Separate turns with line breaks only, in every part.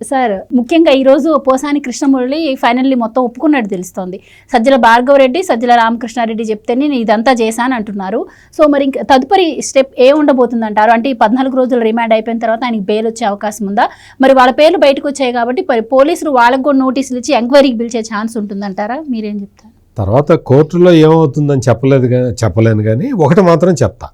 Sir ముఖ్యంగా ఈరోజు Posani Krishna Murali finally మొత్తం ఒప్పుకున్నట్టు తెలుస్తోంది. సజ్జల భార్గవరెడ్డి, సజ్జల రామకృష్ణారెడ్డి చెప్తేనే నేను ఇదంతా చేశాను అంటున్నారు. సో మరి ఇంకా తదుపరి స్టెప్ ఏ ఉండబోతుంది అంటారు? అంటే ఈ 14 రోజులు రిమాండ్ అయిపోయిన తర్వాత ఆయనకి బెయిల్ వచ్చే అవకాశం ఉందా? మరి వాళ్ళ పేర్లు బయటకు వచ్చాయి కాబట్టి పోలీసులు వాళ్ళకు కూడా నోటీసులు ఇచ్చి ఎంక్వైరీకి పిలిచే ఛాన్స్ ఉంటుందంటారా? మీరేం చెప్తారు?
తర్వాత కోర్టులో ఏమవుతుందని చెప్పలేను కానీ ఒకటి మాత్రం చెప్తా.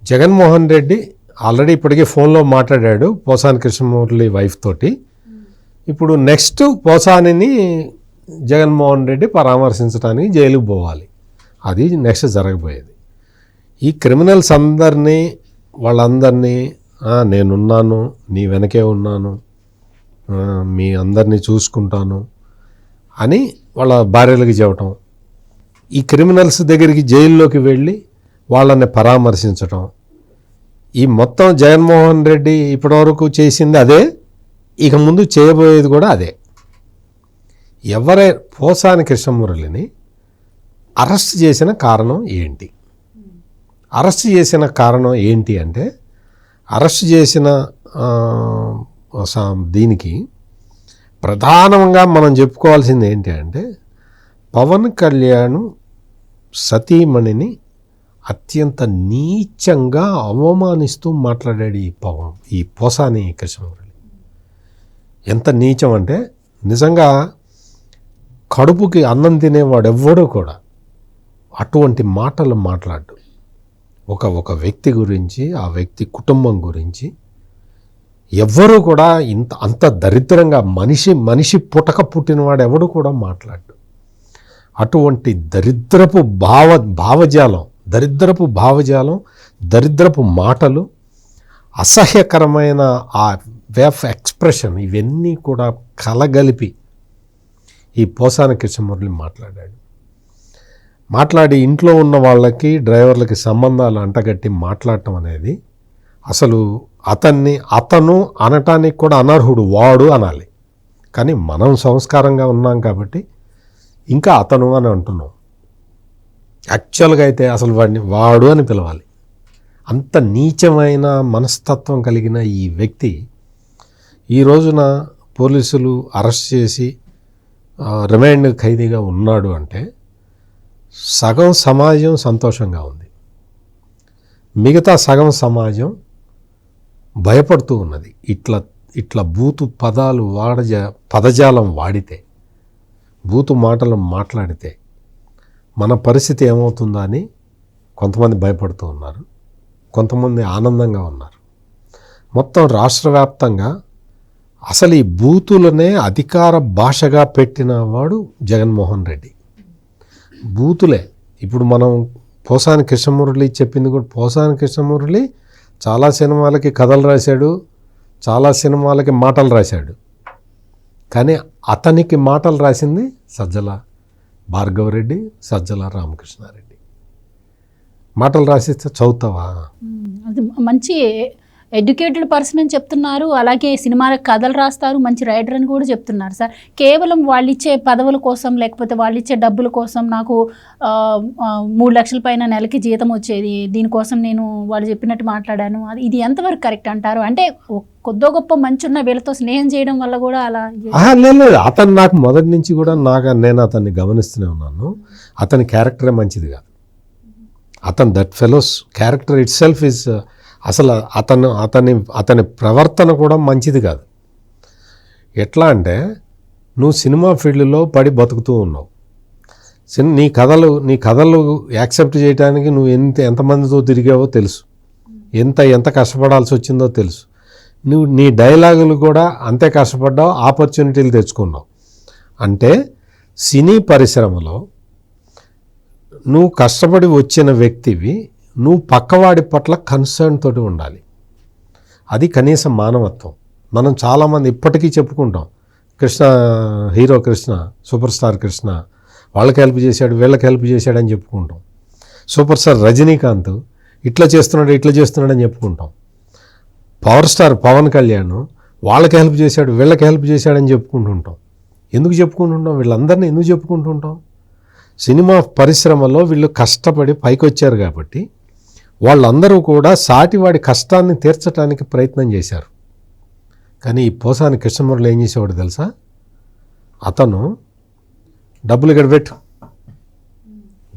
జగన్మోహన్ రెడ్డి ఆల్రెడీ ఇప్పటికే ఫోన్లో మాట్లాడాడు పోసాని కృష్ణమురళి వైఫ్ తోటి. ఇప్పుడు నెక్స్ట్ పోసానిని జగన్మోహన్ రెడ్డి పరామర్శించడానికి జైలుకు పోవాలి. అది నెక్స్ట్ జరగబోయేది. ఈ క్రిమినల్స్ అందరినీ వాళ్ళందరినీ నేనున్నాను, నీ వెనకే ఉన్నాను, మీ అందరినీ చూసుకుంటాను అని వాళ్ళ భార్యలకు చెప్పటం, ఈ క్రిమినల్స్ దగ్గరికి జైల్లోకి వెళ్ళి వాళ్ళని పరామర్శించటం, ఈ మొత్తం జగన్మోహన్ రెడ్డి ఇప్పటివరకు చేసింది అదే, ఇక ముందు చేయబోయేది కూడా అదే. పోసాని కృష్ణమురళిని అరెస్ట్ చేసిన కారణం ఏంటి? అరెస్ట్ చేసిన కారణం ఏంటి అంటే, అరెస్ట్ చేసిన దీనికి ప్రధానంగా మనం చెప్పుకోవాల్సింది ఏంటి అంటే, పవన్ కళ్యాణ్ సతీమణిని అత్యంత నీచంగా అవమానిస్తూ మాట్లాడాడు ఈ పోసాని కృష్ణమురళి. ఎంత నీచం అంటే, నిజంగా కడుపుకి అన్నం తినేవాడు ఎవ్వడూ కూడా అటువంటి మాటలు మాట్లాడు. ఒక వ్యక్తి గురించి, ఆ వ్యక్తి కుటుంబం గురించి ఎవ్వరూ కూడా అంత దరిద్రంగా మనిషి పుట్టినవాడు ఎవడు కూడా మాట్లాడు. అటువంటి దరిద్రపు భావజాలం, దరిద్రపు మాటలు, అసహ్యకరమైన ఆ వే ఆఫ్ ఎక్స్ప్రెషన్, ఇవన్నీ కూడా కలగలిపి ఈ పోసాని కృష్ణమురళి మాట్లాడి ఇంట్లో ఉన్న వాళ్ళకి, డ్రైవర్లకి సంబంధాలు అంటగట్టి మాట్లాడటం అనేది అసలు అతను అనటానికి కూడా అనర్హుడు, వాడు అనాలి. కానీ మనం సంస్కారంగా ఉన్నాం కాబట్టి ఇంకా అతను అని అంటున్నాం. యాక్చువల్గా అయితే అసలు వాడు అని పిలవాలి. అంత నీచమైన మనస్తత్వం కలిగిన ఈ వ్యక్తి ఈ రోజున పోలీసులు అరెస్ట్ చేసి రిమాండ్ ఖైదీగా ఉన్నాడు అంటే సగం సమాజం సంతోషంగా ఉంది, మిగతా సగం సమాజం భయపడుతూ ఉన్నది. ఇట్లా బూతు పదజాలం వాడితే, బూతు మాటలు మాట్లాడితే మన పరిస్థితి ఏమవుతుందా అని కొంతమంది భయపడుతూ ఉన్నారు, కొంతమంది ఆనందంగా ఉన్నారు. మొత్తం రాష్ట్ర వ్యాప్తంగా అసలు ఈ బూతులనే అధికార భాషగా పెట్టిన వాడు జగన్మోహన్ రెడ్డి. బూతులే. ఇప్పుడు మనం పోసాని కృష్ణమురళి చెప్పింది కూడా, పోసాని కృష్ణమురళి చాలా సినిమాలకి కథలు రాశాడు, చాలా సినిమాలకి మాటలు రాశాడు. కానీ అతనికి మాటలు రాసింది సజ్జల భార్గవరెడ్డి, సజ్జల రామకృష్ణారెడ్డి. మాటలు రాసిస్తే చదువుతావా?
అది మంచి ఎడ్యుకేటెడ్ పర్సన్ అని చెప్తున్నారు. అలాగే సినిమాలకు కథలు రాస్తారు, మంచి రైటర్ అని కూడా చెప్తున్నారు. సార్ కేవలం వాళ్ళు ఇచ్చే పదవుల కోసం, లేకపోతే వాళ్ళు ఇచ్చే డబ్బుల కోసం, నాకు 3 లక్షల పైన నెలకి జీతం వచ్చేది, దీనికోసం నేను వాళ్ళు చెప్పినట్టు మాట్లాడాను, ఇది ఎంతవరకు కరెక్ట్ అంటారు? అంటే కొద్దో గొప్ప మంచున్న వీళ్ళతో స్నేహం చేయడం వల్ల కూడా అలా
లేదు. అతను నాకు మొదటి నుంచి కూడా నేను అతన్ని గమనిస్తూనే ఉన్నాను. అతని క్యారెక్టరే మంచిది కాదు. That fellows character it self is, అసలు అతని ప్రవర్తన కూడా మంచిది కాదు. ఎట్లా అంటే, నువ్వు సినిమా ఫీల్డ్లో పడి బతుకుతూ ఉన్నావు, నీ కథలు యాక్సెప్ట్ చేయడానికి నువ్వు ఎంతమందితో తిరిగావో తెలుసు, ఎంత కష్టపడాల్సి వచ్చిందో తెలుసు. నీ డైలాగులు కూడా అంతే కష్టపడ్డావు, ఆపర్చునిటీలు తెచ్చుకున్నావు. అంటే సినీ పరిశ్రమలో నువ్వు కష్టపడి వచ్చిన వ్యక్తివి, నువ్వు పక్కవాడి పట్ల కన్సర్న్ తోటి ఉండాలి. అది కనీసం మానవత్వం. మనం చాలామంది ఇప్పటికీ చెప్పుకుంటాం, hero Krishna, super star Krishna వాళ్ళకి హెల్ప్ చేశాడు, వీళ్ళకి హెల్ప్ చేశాడు అని చెప్పుకుంటాం. సూపర్ స్టార్ రజనీకాంత్ ఇట్లా చేస్తున్నాడు అని చెప్పుకుంటాం. పవర్ స్టార్ పవన్ కళ్యాణ్ వాళ్ళకి హెల్ప్ చేశాడు, వీళ్ళకి హెల్ప్ చేశాడని చెప్పుకుంటుంటాం. ఎందుకు చెప్పుకుంటుంటాం? వీళ్ళందరినీ ఎందుకు చెప్పుకుంటుంటాం? సినిమా పరిశ్రమలో వీళ్ళు కష్టపడి పైకి వచ్చారు కాబట్టి వాళ్ళందరూ కూడా సాటివాడి కష్టాన్ని తీర్చడానికి ప్రయత్నం చేశారు. కానీ ఈ పోసాని కృష్ణమురళి ఏం చేసేవాడు తెలుసా? అతను డబ్బులు ఇక్కడ పెట్టు,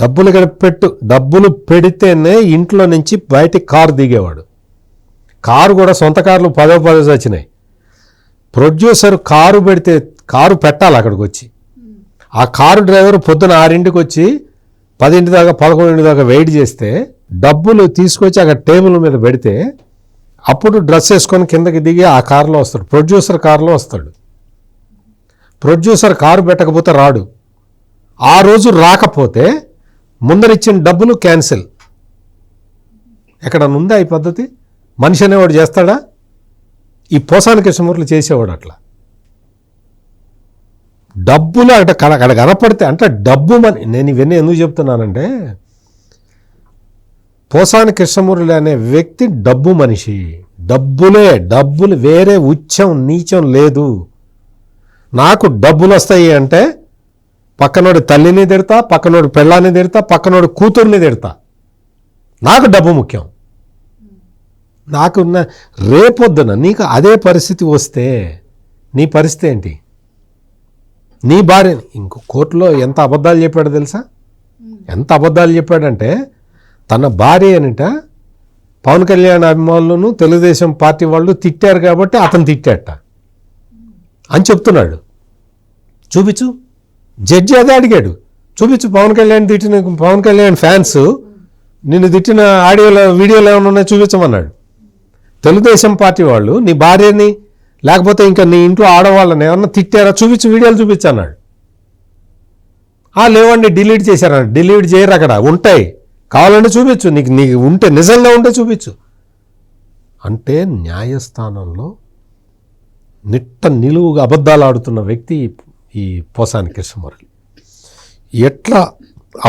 డబ్బులు ఇక్కడ పెట్టు, డబ్బులు పెడితేనే ఇంట్లో నుంచి బయటికి కారు దిగేవాడు. కారు కూడా సొంత కార్లు 10 వచ్చినాయి. ప్రొడ్యూసర్ కారు పెడితే కారు పెట్టాలి అక్కడికి వచ్చి. ఆ కారు డ్రైవర్ పొద్దున 6ంటికి వచ్చి 10 దాకా 11 దాకా వెయిట్ చేస్తే డబ్బులు తీసుకొచ్చి అక్కడ టేబుల్ మీద పెడితే అప్పుడు డ్రెస్ వేసుకొని కిందకి దిగి ఆ కారులో వస్తాడు. ప్రొడ్యూసర్ కారులో వస్తాడు. ప్రొడ్యూసర్ కారు పెట్టకపోతే రాడు. ఆ రోజు రాకపోతే ముందరిచ్చిన డబ్బులు క్యాన్సిల్. ఎక్కడన్నా ఉందా ఈ పద్ధతి? మనిషి అనేవాడు చేస్తాడా? ఈ పోసాని కృష్ణమురళి చేసేవాడు అట్లా. డబ్బులు అక్కడ కనపడితే అంటే డబ్బు నేను ఇవన్నీ ఎందుకు చెప్తున్నానంటే, పోసాని కృష్ణమురళి అనే వ్యక్తి డబ్బు మనిషి. డబ్బులు వేరే ఉచ్చం నీచం లేదు. నాకు డబ్బులు వస్తాయి అంటే పక్కనోడి తల్లిని తిడతా, పక్కనోడి పెళ్ళాన్ని తిడతా, పక్కనోడి కూతుర్ని తిడతా. నాకు డబ్బు ముఖ్యం. నాకు రేపొద్దున నీకు అదే పరిస్థితి వస్తే నీ పరిస్థితి ఏంటి? నీ భార్య ఇంకో కోర్టులో ఎంత అబద్ధాలు చెప్పాడు తెలుసా? ఎంత అబద్ధాలు చెప్పాడంటే, తన భార్య అనిట పవన్ కళ్యాణ్ అభిమానులను తెలుగుదేశం పార్టీ వాళ్ళు తిట్టారు కాబట్టి అతను తిట్టాట అని చెప్తున్నాడు. చూపించు. జడ్జి అదే అడిగాడు. చూపించు పవన్ కళ్యాణ్ ఫ్యాన్స్ నిన్ను తిట్టిన ఆడియోలో వీడియోలో ఏమైనా ఉన్నాయో చూపించమన్నాడు. తెలుగుదేశం పార్టీ వాళ్ళు నీ భార్యని లేకపోతే ఇంకా నీ ఇంట్లో ఆడవాళ్ళని ఏమన్నా తిట్టారా చూపించు, వీడియోలు చూపించు అన్నాడు. లేవండి డిలీట్ చేశారన్నాడు. డిలీట్ చేయరు, అక్కడ ఉంటాయి, కావాలంటే చూపించు, నీకు ఉంటే నిజంగా ఉంటే చూపించు అంటే న్యాయస్థానంలో నిలువుగా అబద్ధాలు ఆడుతున్న వ్యక్తి ఈ పోసాని కృష్ణమురళి. ఎట్లా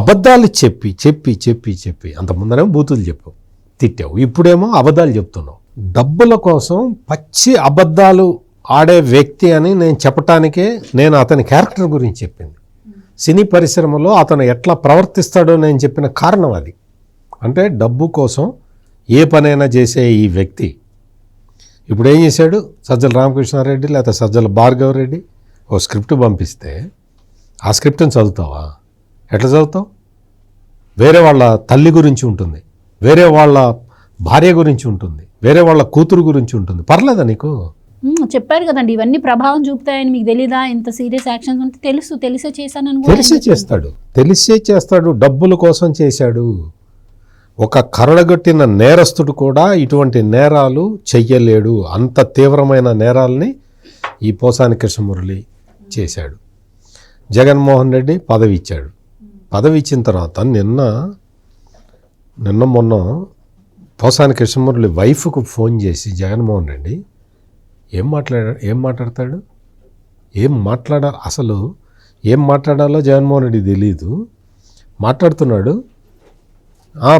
అబద్ధాలు చెప్పి చెప్పి చెప్పి చెప్పి అంత ముందరేమో బూతులు చెప్పావు, తిట్టావు, ఇప్పుడేమో అబద్ధాలు చెప్తున్నావు. డబ్బుల కోసం పచ్చి అబద్ధాలు ఆడే వ్యక్తి అని నేను చెప్పటానికే నేను అతని క్యారెక్టర్ గురించి చెప్పింది. సినీ పరిశ్రమలో అతను ఎట్లా ప్రవర్తిస్తాడో నేను చెప్పిన కారణం అది. అంటే డబ్బు కోసం ఏ పనైనా చేసే ఈ వ్యక్తి ఇప్పుడు ఏం చేశాడు? సజ్జల రామకృష్ణారెడ్డి లేకపోతే సజ్జల భార్గవ రెడ్డి ఓ స్క్రిప్ట్ పంపిస్తే ఆ స్క్రిప్ట్ని చదువుతావా? ఎట్లా చదువుతావు? వేరే వాళ్ళ తల్లి గురించి ఉంటుంది, వేరే వాళ్ళ భార్య గురించి ఉంటుంది, వేరే వాళ్ళ కూతురు గురించి ఉంటుంది. పర్లేదా నీకు?
చెప్పారు కదండి, ఇవన్నీ ప్రభావం చూపుతాయని మీకు తెలీదా? ఇంత సీరియస్ యాక్షన్స్ ఉంటే తెలిసే చేశానని.
తెలిసే చేస్తాడు. డబ్బుల కోసం చేశాడు. ఒక కరడగొట్టిన నేరస్తుడు కూడా ఇటువంటి నేరాలు చెయ్యలేడు. అంత తీవ్రమైన నేరాలని ఈ పోసాని కృష్ణమురళి చేశాడు. జగన్మోహన్ రెడ్డి పదవి ఇచ్చాడు. పదవి ఇచ్చిన తర్వాత నిన్న మొన్న పోసాని కృష్ణమురళి వైఫ్కు ఫోన్ చేసి జగన్మోహన్ రెడ్డి ఏం మాట్లాడతాడు, అసలు ఏం మాట్లాడాలో జగన్మోహన్ రెడ్డి తెలీదు. మాట్లాడుతున్నాడు.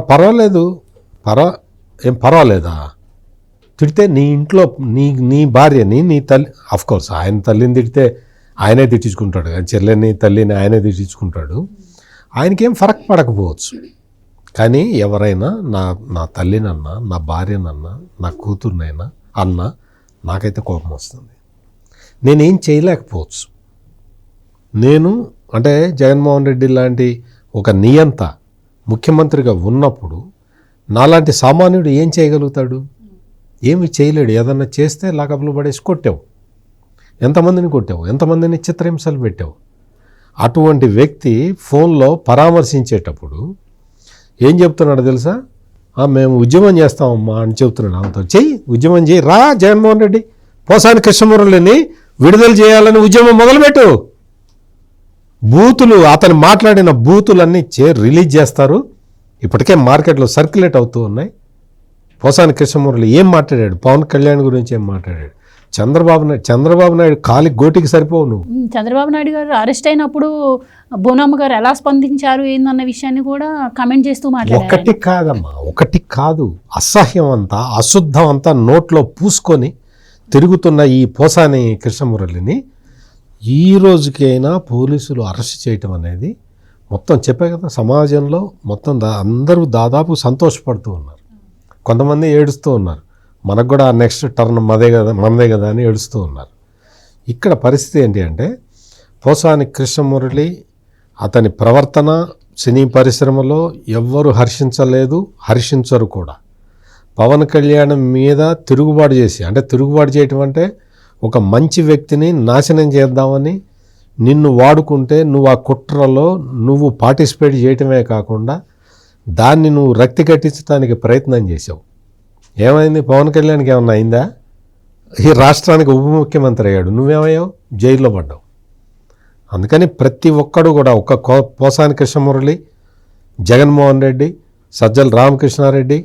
పర్వాలేదు, ఏం పర్వాలేదా? తిడితే నీ ఇంట్లో నీ భార్యని, నీ తల్లి, అఫ్కోర్స్ ఆయన తల్లిని తిడితే ఆయనే తిట్టించుకుంటాడు, చెల్లెని తల్లిని ఆయనే తిట్టించుకుంటాడు. ఆయనకేం ఫరక్ పడకపోవచ్చు. కానీ ఎవరైనా నా తల్లినన్నా, నా భార్యనన్నా, నా కూతుర్నైనా అన్నా నాకైతే కోపం వస్తుంది. నేనేం చేయలేకపోవచ్చు. అంటే జగన్మోహన్ రెడ్డి లాంటి ఒక నియంత ముఖ్యమంత్రిగా ఉన్నప్పుడు నాలాంటి సామాన్యుడు ఏం చేయగలుగుతాడు? ఏమి చేయలేడు. ఏదన్నా చేస్తే లాకప్లో పడేసి కొట్టావు, ఎంతమందిని కొట్టావు, ఎంతమందిని చిత్రహింసలు పెట్టావు. అటువంటి వ్యక్తి ఫోన్లో పరామర్శించేటప్పుడు ఏం చెప్తున్నాడు తెలుసా? మేము ఉద్యమం చేస్తామమ్మా అని చెప్తున్నాడు. ఆమెతో ఉద్యమం చేయి, రా జగన్మోహన్ రెడ్డి పోసాని కృష్ణమురళిని విడుదల చేయాలని ఉద్యమం మొదలుపెట్టు. బూతులు, అతను మాట్లాడిన బూతులన్నీ రిలీజ్ చేస్తారు. ఇప్పటికే మార్కెట్లో సర్క్యులేట్ అవుతూ ఉన్నాయి. పోసాని కృష్ణమురళి ఏం మాట్లాడాడు? పవన్ కళ్యాణ్ గురించి ఏం మాట్లాడాడు? చంద్రబాబు నాయుడు కాలి గోటికి సరిపోవు నువ్వు. చంద్రబాబు నాయుడు గారు అరెస్ట్ అయినప్పుడు బోనమ్మ గారు ఎలా స్పందించారు ఏందన్న విషయాన్ని కూడా కమెంట్ చేస్తూ మాట్లాడారు. ఒకటి కాదమ్మా, ఒకటి కాదు, అసహ్యం అంతా, అశుద్ధం అంతా నోట్లో పూసుకొని తిరుగుతున్న ఈ పోసాని కృష్ణమురళిని ఈ రోజుకైనా పోలీసులు అరెస్ట్ చేయటం అనేది మొత్తం చెప్పే కదా, సమాజంలో మొత్తం అందరూ దాదాపు సంతోషపడుతూ ఉన్నారు, కొంతమంది ఏడుస్తూ ఉన్నారు. మనకు కూడా నెక్స్ట్ టర్న్ మనదే కదా అని ఏడుస్తూ ఉన్నారు. ఇక్కడ పరిస్థితి ఏంటి అంటే పోసాని కృష్ణమురళి అతని ప్రవర్తన సినీ పరిశ్రమలో ఎవ్వరు హర్షించలేదు, హర్షించరు కూడా. పవన్ కళ్యాణ్ మీద తిరుగుబాటు చేసి, అంటే తిరుగుబాటు చేయటం అంటే ఒక మంచి వ్యక్తిని నాశనం చేద్దామని నిన్ను వాడుకుంటే నువ్వు ఆ కుట్రలో నువ్వు పార్టిసిపేట్ చేయటమే కాకుండా దాన్ని నువ్వు రక్తి కట్టించడానికి ప్రయత్నం చేసావు. ఏమైంది? పవన్ కళ్యాణ్కి ఏమన్నా అయిందా? ఈ రాష్ట్రానికి ఉప ముఖ్యమంత్రి అయ్యాడు, నువ్వేమయ్యావు? జైల్లో పడ్డావు. అందుకని ప్రతి ఒక్కడు కూడా పోసాని కృష్ణమురళి, జగన్మోహన్ రెడ్డి, సజ్జల రామకృష్ణారెడ్డి,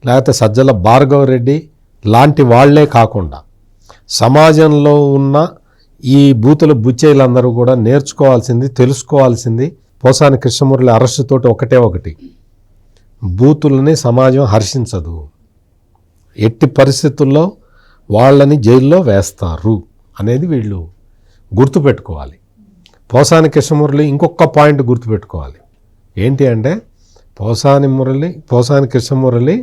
లేకపోతే సజ్జల భార్గవ రెడ్డి లాంటి వాళ్లే కాకుండా సమాజంలో ఉన్న ఈ బూతుల బుచ్చేలందరూ కూడా నేర్చుకోవాల్సింది, తెలుసుకోవాల్సింది పోసాని కృష్ణమురళి అరెస్టుతోటి ఒకటి, బూతులని సమాజం హర్షించదు, ఎట్టి పరిస్థితుల్లో వాళ్ళని జైల్లో వేస్తారు అనేది వీళ్ళు గుర్తుపెట్టుకోవాలి. పోసాని కృష్ణమురళి ఇంకొక పాయింట్ గుర్తుపెట్టుకోవాలి. ఏంటి అంటే పోసాని కృష్ణమురళి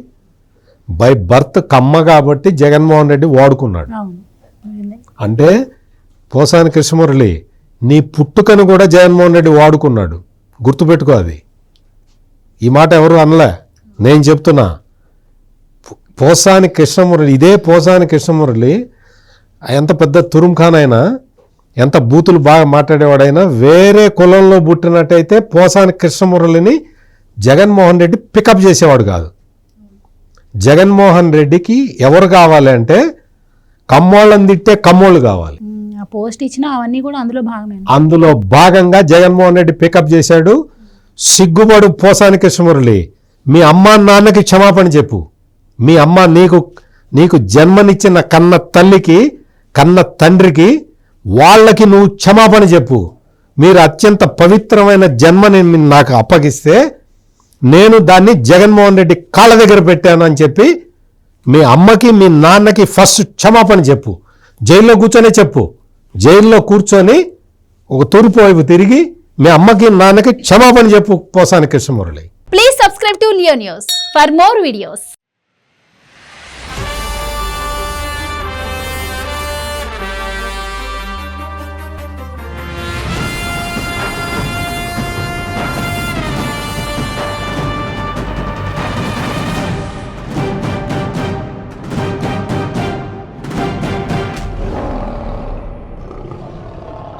బై బర్త్ కమ్మ కాబట్టి జగన్మోహన్ రెడ్డి వాడుకున్నాడు. అంటే పోసాని కృష్ణమురళి నీ పుట్టుకను కూడా జగన్మోహన్ రెడ్డి వాడుకున్నాడు. గుర్తుపెట్టుకో. అది ఈ మాట ఎవరు అనలే, నేను చెప్తున్నా. పోసాని కృష్ణమురళి, ఇదే పోసాని కృష్ణమురళి ఎంత పెద్ద తురుంఖాన్ అయినా, ఎంత బూతులు బాగా మాట్లాడేవాడైనా వేరే కులంలో పుట్టినట్టయితే పోసాని కృష్ణమురళిని జగన్మోహన్ రెడ్డి పికప్ చేసేవాడు కాదు. జగన్మోహన్ రెడ్డికి ఎవరు కావాలి అంటే కమ్మోళ్ళని తిట్టే కమ్మోళ్ళు కావాలి.
పోస్ట్ ఇచ్చినా అవన్నీ కూడా
అందులో భాగంగా జగన్మోహన్ రెడ్డి పికప్ చేశాడు. సిగ్గుపడు పోసాని కృష్ణమురళి, మీ అమ్మ నాన్నకి క్షమాపణ చెప్పు. మీ అమ్మ నీకు జన్మనిచ్చిన కన్న తల్లికి, కన్న తండ్రికి, వాళ్ళకి నువ్వు క్షమాపణ చెప్పు. మీరు అత్యంత పవిత్రమైన జన్మని నాకు అప్పగిస్తే నేను దాన్ని జగన్మోహన్ రెడ్డి కాళ్ళ దగ్గర పెట్టాను అని చెప్పి మీ అమ్మకి మీ నాన్నకి ఫస్ట్ క్షమాపణ చెప్పు. జైల్లో కూర్చొనే చెప్పు. జైల్లో కూర్చొని ఒక తూర్పు వైపు తిరిగి మీ అమ్మకి నాన్నకి క్షమాపణ చెప్పు Posani Krishnamurali.
Please subscribe to Leo news for more videos.